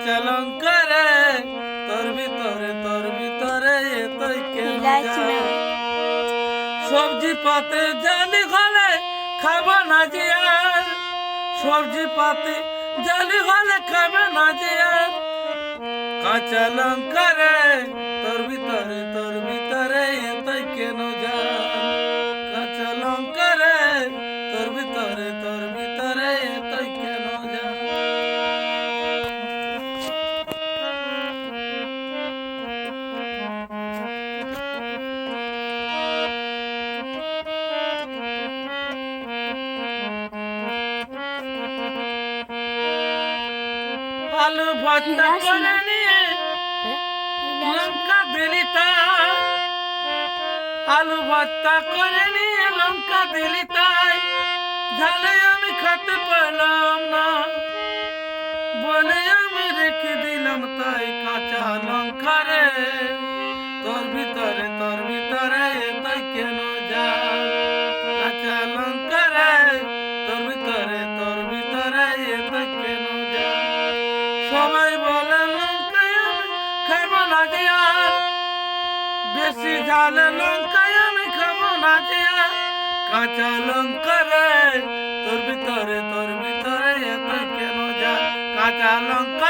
কাঁচা লঙ্কা রে তোর ভিতরে এতই কেন যায়? সবজি পাতে জালি হলে খাবো না যে আর, সবজি পাতে জালি হলে খাবে না যে আর। কাঁচা লঙ্কা রে তোর ভিতরে এতই কেন যায়? কাঁচা লঙ্কা রে তোর ভিতরে এতই কেন যায়? আলু ভর্তা করে নিয়ে লঙ্কা দিলি তাই, আলু ভর্তা করে নিয়ে লঙ্কা দিলি তাই, ঝালে আমি খেতে পেলাম না বলে আমি রেখে দিলাম তাই। কাঁচা লঙ্কা রে তোর ভিতরে এতই কেন যায়? কাঁচা লঙ্কা রে তোর ভিতরে এতই কেন যায়? সবাই বলে লঙ্কায় আমি খাবো না যে আর, বেশি ঝালে লঙ্কায় আমি খাবো না যে আর। কাঁচা লঙ্কা রে তোর ভিতরে এতই কেন যায়? কাঁচা লঙ্কা